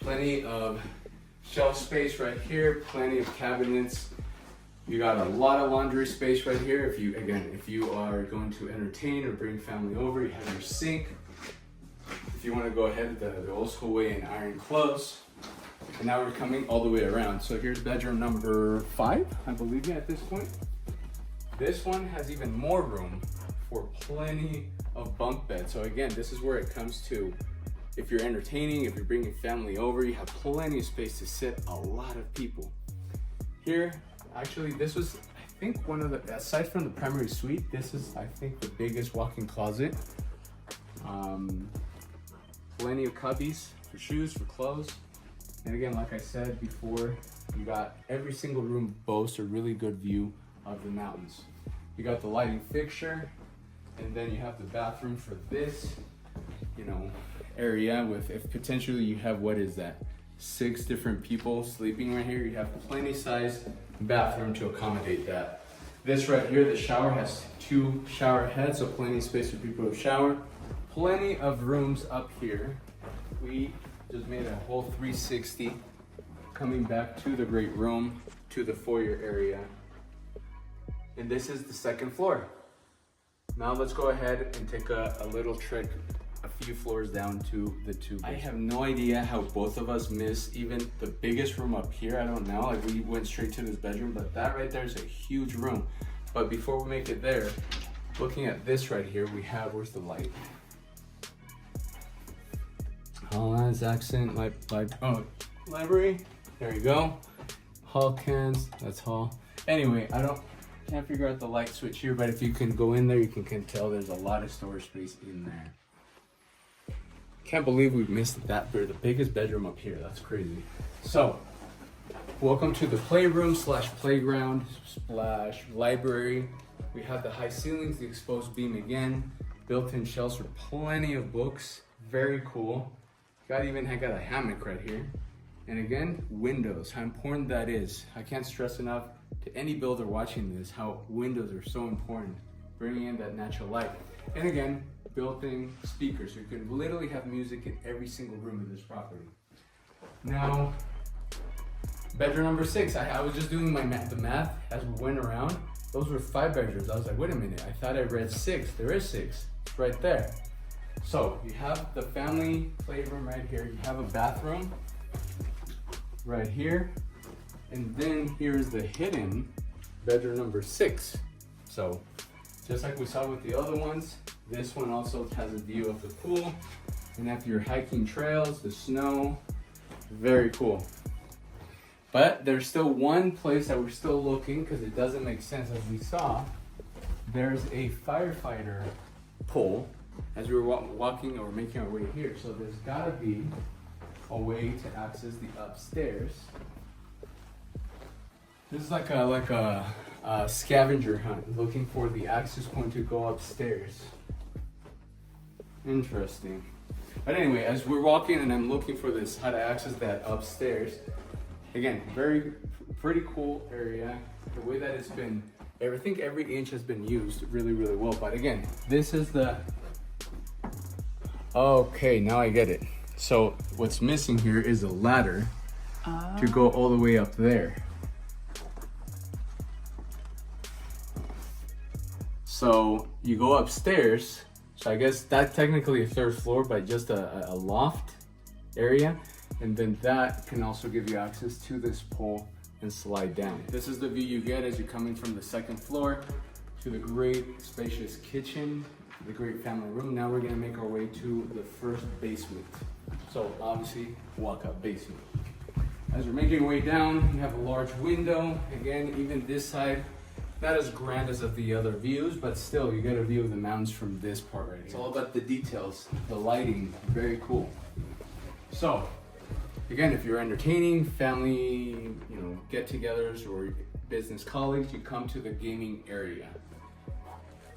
Plenty of shelf space right here, plenty of cabinets. You got a lot of laundry space right here. If you are going to entertain or bring family over, you have your sink. If you want to go ahead the old school way and iron clothes. And now we're coming all the way around. So here's bedroom number 5, I believe, at this point. This one has even more room for plenty of bunk beds. So again, this is where it comes to, if you're entertaining, if you're bringing family over, you have plenty of space to sit a lot of people. Here, actually, this was, I think, one of the, aside from the primary suite, this is, I think, the biggest walk-in closet. Plenty of cubbies for shoes, for clothes. And again, like I said before, you got every single room boasts a really good view of the mountains. You got the lighting fixture, and then you have the bathroom for this, area with, if potentially you have, what is that, 6 different people sleeping right here, you have plenty size bathroom to accommodate that. This right here, the shower has 2 shower heads, so plenty of space for people to shower. Plenty of rooms up here. We just made a whole 360 coming back to the great room, to the foyer area. And this is the 2nd floor. Now let's go ahead and take a little trek a few floors down to the 2 bedrooms. I have no idea how both of us missed even the biggest room up here. I don't know, like we went straight to this bedroom, but that right there is a huge room. But before we make it there, looking at this right here, we have, where's the light? Holland's accent, library, there you go. Hall cans, that's hall. Anyway, can't figure out the light switch here, but if you can go in there, you can tell there's a lot of storage space in there. Can't believe we missed that, the biggest bedroom up here. That's crazy. So, welcome to the playroom slash playground slash library. We have the high ceilings, the exposed beam again, built-in shelves for plenty of books. Very cool. I got a hammock right here. And again, windows, how important that is. I can't stress enough to any builder watching this how windows are so important, bringing in that natural light. And again, built-in speakers, so you can literally have music in every single room in this property. Now, bedroom number 6, I was just doing the math as we went around. Those were 5 bedrooms. I was like, wait a minute, I thought I read 6. There is 6, it's right there. So you have the family playroom right here. You have a bathroom right here. And then here's the hidden bedroom number 6. So just like we saw with the other ones, this one also has a view of the pool. And after you're hiking trails, the snow, very cool. But there's still one place that we're still looking because it doesn't make sense. As we saw, there's a firefighter pole as we were walking or making our way here. So there's gotta be a way to access the upstairs. This is like a scavenger hunt, looking for the access point to go upstairs. Interesting. But anyway, as we're walking and I'm looking for this, how to access that upstairs. Again, pretty cool area. The way that it's been, I think every inch has been used really, really well. But again, this is the, okay, now I get it. So what's missing here is a ladder to go all the way up there. So you go upstairs. So I guess that's technically a 3rd floor, but just a loft area. And then that can also give you access to this pole and slide down. This is the view you get as you're coming from the 2nd floor to the great spacious kitchen, the great family room. Now we're gonna make our way to the 1st basement. So obviously, walk-up basement. As we're making our way down, you have a large window. Again, even this side, not as grand as of the other views, but still you get a view of the mountains from this part right here. It's all about the details, the lighting, very cool. So, again, if you're entertaining, family, get-togethers or business colleagues, you come to the gaming area.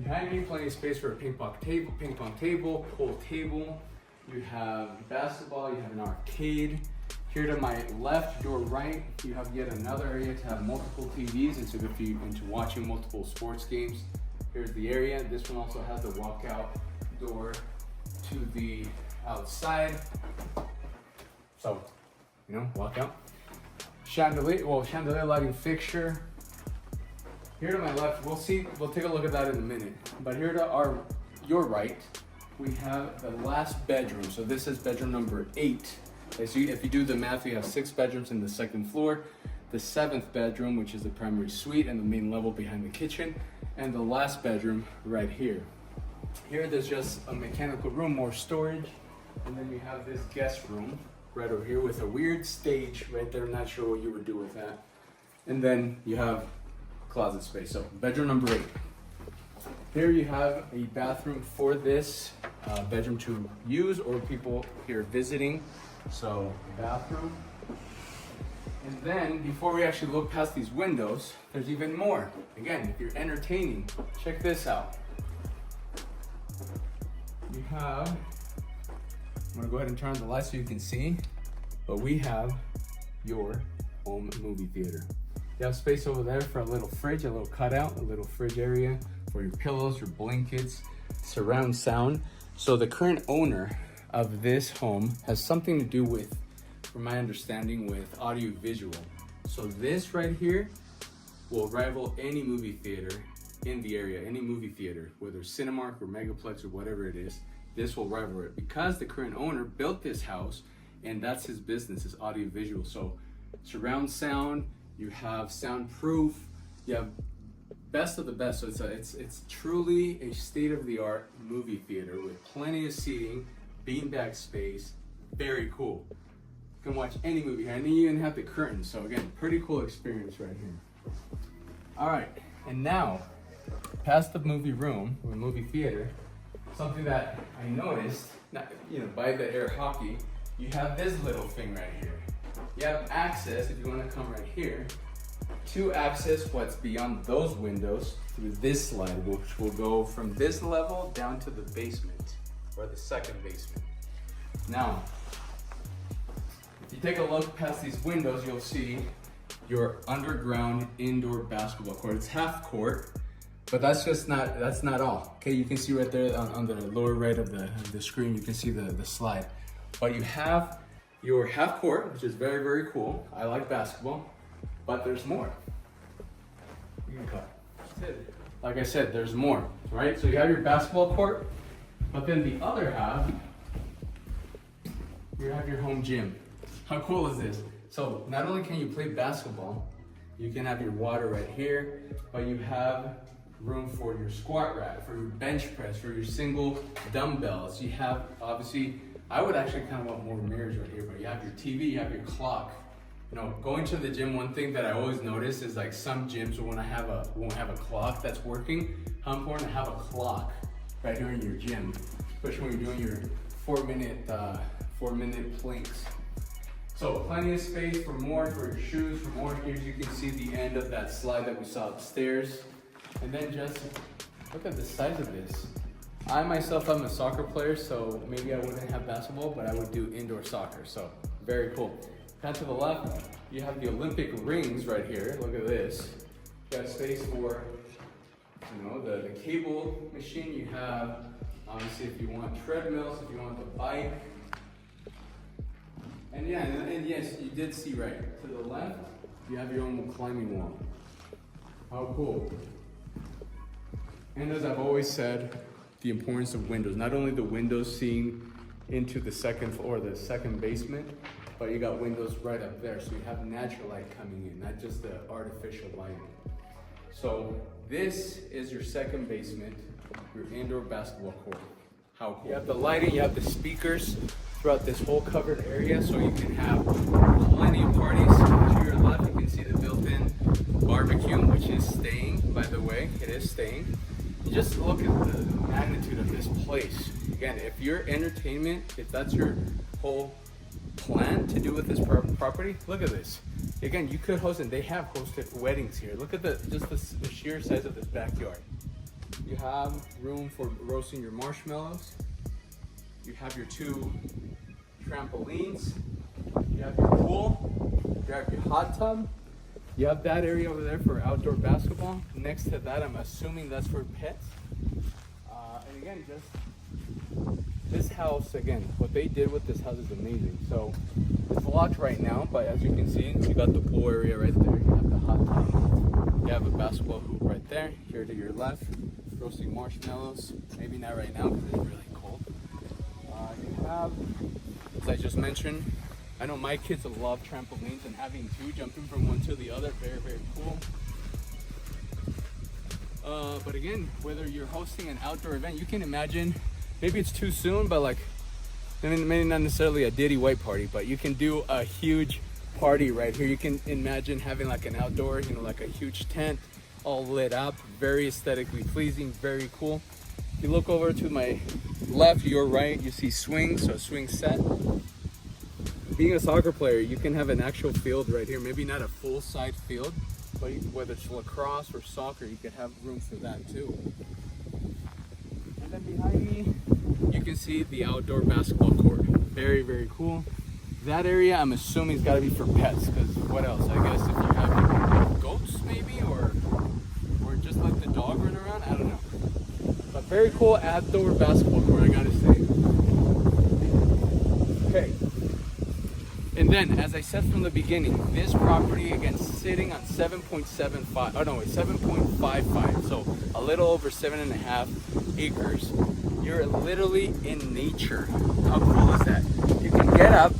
Behind me, plenty of space for a ping pong table, pool table. You have basketball, you have an arcade. Here to my left, your right, you have yet another area to have multiple TVs, and so if you're into watching multiple sports games, here's the area. This one also has the walkout door to the outside. So you know, walk out. Chandelier lighting fixture. Here to my left, we'll take a look at that in a minute. But here to your right, we have the last bedroom. So this is bedroom number 8. Okay, so if you do the math, we have 6 bedrooms in the 2nd floor. The 7th bedroom, which is the primary suite and the main level behind the kitchen, and the last bedroom right here. Here there's just a mechanical room, more storage, and then you have this guest room right over here with a weird stage right there. I'm not sure what you would do with that. And then you have closet space. So bedroom number 8. Here you have a bathroom for this bedroom to use, or people here visiting. So bathroom. And then before we actually look past these windows, there's even more. Again, if you're entertaining, check this out. You have, I'm gonna go ahead and turn on the light so you can see, but we have your home movie theater. You have space over there for a little fridge, a little cutout, a little fridge area for your pillows, your blankets, surround sound. So the current owner of this home has something to do with, from my understanding, with audio visual. So this right here will rival any movie theater in the area, any movie theater, whether Cinemark or Megaplex or whatever it is. This will rival it because the current owner built this house and that's his business, is audio visual. So surround sound, you have soundproof, you have best of the best. So it's truly a state-of-the-art movie theater with plenty of seating, beanbag space, very cool. You can watch any movie here, and you even have the curtains. So again, pretty cool experience right here. All right, and now, past the movie room, or movie theater, something that I noticed, by the air hockey, you have this little thing right here. You have access, if you want to come right here, to access what's beyond those windows through this slide, which will go from this level down to the basement, or the 2nd basement. Now, if you take a look past these windows, you'll see your underground indoor basketball court. It's half court, but that's not all. Okay, you can see right there on the lower right of the screen, you can see the slide. But you have your half court, which is very, very cool. I like basketball, but there's more. You can cut. Like I said, there's more, right? So you have your basketball court, but then the other half, you have your home gym. How cool is this? So not only can you play basketball, you can have your water right here, but you have room for your squat rack, for your bench press, for your single dumbbells. You have, obviously, I would actually kind of want more mirrors right here, but you have your TV, you have your clock. Going to the gym, one thing that I always notice is like some gyms won't have a clock that's working. How important to have a clock right here in your gym, especially when you're doing your 4-minute planks. So plenty of space for your shoes, for more. Here you can see the end of that slide that we saw upstairs. And then just look at the size of this. I myself am a soccer player, so maybe I wouldn't have basketball, but I would do indoor soccer. So very cool. Down to the left, you have the Olympic rings right here. Look at this. You got space for, the cable machine. You have, obviously, if you want treadmills, if you want the bike. And yes, you did see right. To the left, you have your own climbing wall. How cool. And as I've always said, the importance of windows. Not only the windows seeing into the 2nd floor, the 2nd basement, but you got windows right up there. So you have natural light coming in, not just the artificial lighting. So this is your 2nd basement, your indoor basketball court. How cool. You have the lighting, you have the speakers throughout this whole covered area, so you can have plenty of parties. To your left, you can see the built-in barbecue, which is staying, by the way. It is staying. Just look at the magnitude of this place. Again, if your entertainment, if that's your whole plan to do with this property, look at this. Again, you could host, and they have hosted weddings here. Look at the sheer size of this backyard. You have room for roasting your marshmallows. You have your 2 trampolines. You have your pool. You have your hot tub. You have that area over there for outdoor basketball. Next to that, I'm assuming that's for pets. And again, This house, again, what they did with this house is amazing. So it's locked right now, but as you can see, you got the pool area right there. You have the hot tub. You have a basketball hoop right there. Here to your left, roasting marshmallows. Maybe not right now because it's really cold. You have, as I just mentioned, I know my kids love trampolines, and having two, jumping from one to the other, very, very cool. But again, whether you're hosting an outdoor event, you can imagine, maybe it's too soon, but like, I mean, maybe not necessarily a Diddy white party, but you can do a huge party right here. You can imagine having like an outdoor, you know, like a huge tent, all lit up, very aesthetically pleasing, very cool. If you look over to my left, your right, you see swings, so a swing set. Being a soccer player, you can have an actual field right here, maybe not a full side field, but whether it's lacrosse or soccer, you could have room for that too. And then behind me, you can see the outdoor basketball court. Very, very cool. That area, I'm assuming, has got to be for pets, because what else? I guess if you have goats maybe, or just let the dog run around, I don't know. But very cool outdoor basketball court, I gotta say. Okay. And then, as I said from the beginning, this property, again, sitting on 7.75, oh no, wait, 7.55, so a little over 7.5 acres. You're literally in nature. How cool is that? You can get up,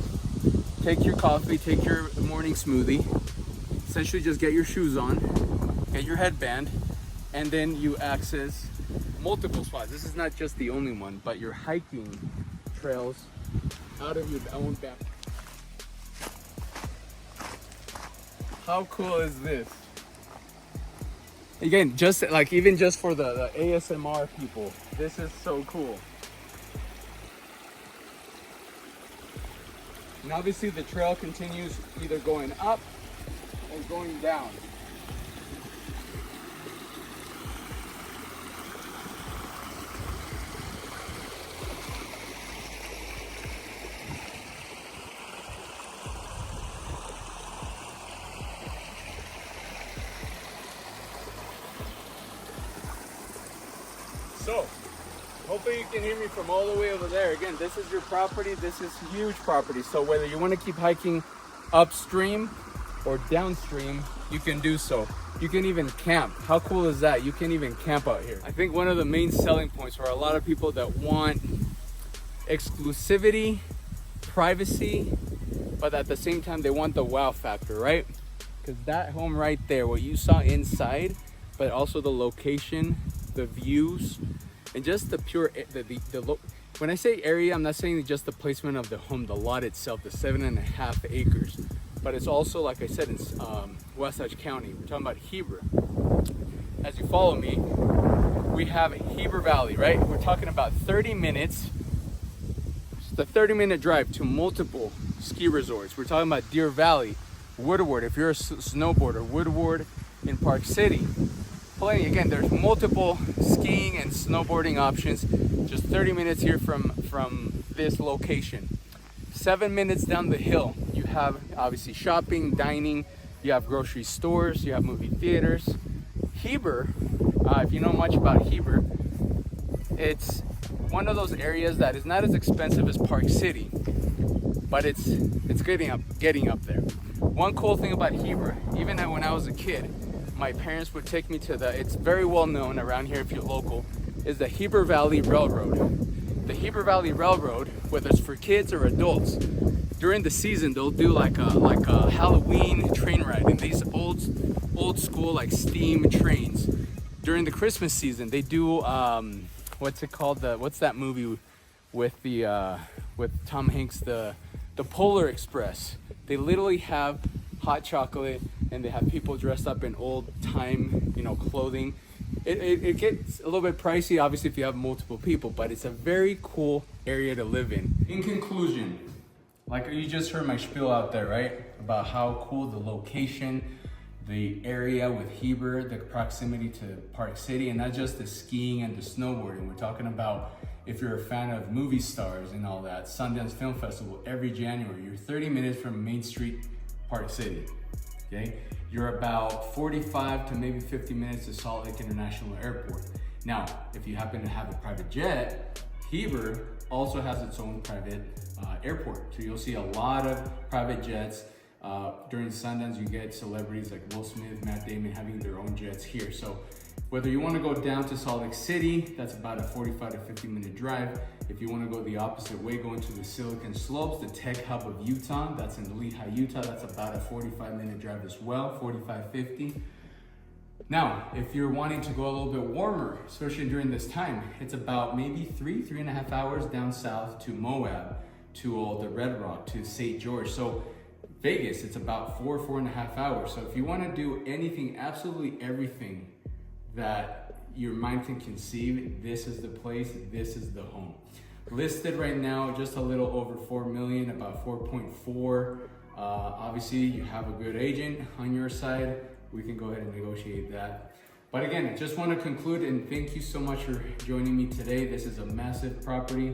take your coffee, take your morning smoothie, essentially just get your shoes on, get your headband, and then you access multiple spots. This is not just the only one, but you're hiking trails out of your own back. How cool is this? Again, just like, even just for the ASMR people, this is so cool. And obviously the trail continues either going up or going down. So, hopefully you can hear me from all the way over there. Again, this is your property. This is huge property. So whether you want to keep hiking upstream or downstream, you can do so. You can even camp. How cool is that? You can even camp out here. I think one of the main selling points for a lot of people that want exclusivity, privacy, but at the same time they want the wow factor, right? Because that home right there, what you saw inside, but also the location, the views, and just the pure when I say area, I'm not saying just the placement of the home, the lot itself, the 7.5 acres, but it's also, like I said, in Wasatch County. We're talking about Heber. As you follow me, we have Heber Valley, right? We're talking about 30 minutes, just a 30-minute drive to multiple ski resorts. We're talking about Deer Valley, Woodward, if you're a snowboarder, Woodward in Park City. Plenty, again, there's multiple skiing and snowboarding options, just 30 minutes here from this location. 7 minutes down the hill, you have obviously shopping, dining, you have grocery stores, you have movie theaters. Heber, if you know much about Heber, it's one of those areas that is not as expensive as Park City, but it's getting up there. One cool thing about Heber, even when I was a kid, my parents would take me to it's very well known around here if you're local, is the Heber Valley Railroad. The Heber Valley Railroad, whether it's for kids or adults, during the season they'll do like a Halloween train ride in these old school like steam trains. During the Christmas season they do what's it called, what's that movie with with Tom Hanks, the Polar Express. They literally have hot chocolate and they have people dressed up in old time, clothing. It gets a little bit pricey, obviously, if you have multiple people, but it's a very cool area to live in. In conclusion, like you just heard my spiel out there, right? About how cool the location, the area with Heber, the proximity to Park City, and not just the skiing and the snowboarding. We're talking about, if you're a fan of movie stars and all that, Sundance Film Festival every January. You're 30 minutes from Main Street, Park City, okay? You're about 45 to maybe 50 minutes to Salt Lake International Airport. Now, if you happen to have a private jet, Heber also has its own private airport. So you'll see a lot of private jets. During Sundance, you get celebrities like Will Smith, Matt Damon having their own jets here. So whether you want to go down to Salt Lake City, that's about a 45 to 50 minute drive. If you want to go the opposite way, going to the Silicon Slopes, the tech hub of Utah, that's in Lehi, Utah, that's about a 45 minute drive as well, 45, 50. Now, if you're wanting to go a little bit warmer, especially during this time, it's about maybe 3.5 hours down south to Moab, to the Red Rock, to St. George. So Vegas, it's about 4.5 hours. So if you want to do anything, absolutely everything that your mind can conceive, this is the place, this is the home. Listed right now, just a little over 4 million, about 4.4. Obviously, you have a good agent on your side. We can go ahead and negotiate that. But again, I just want to conclude and thank you so much for joining me today. This is a massive property.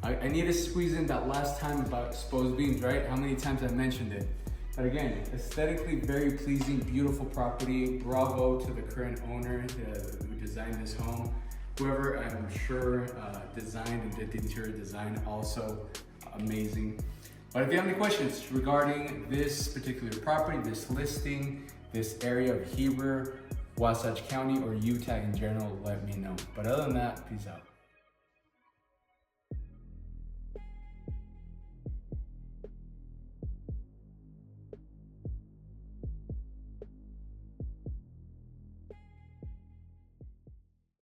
I need to squeeze in that last time about exposed beams, right? How many times I mentioned it. But again, aesthetically very pleasing, beautiful property. Bravo to the current owner who designed this home. Whoever, I'm sure, designed and did the interior design, also amazing. But if you have any questions regarding this particular property, this listing, this area of Heber, Wasatch County, or Utah in general, let me know. But other than that, peace out.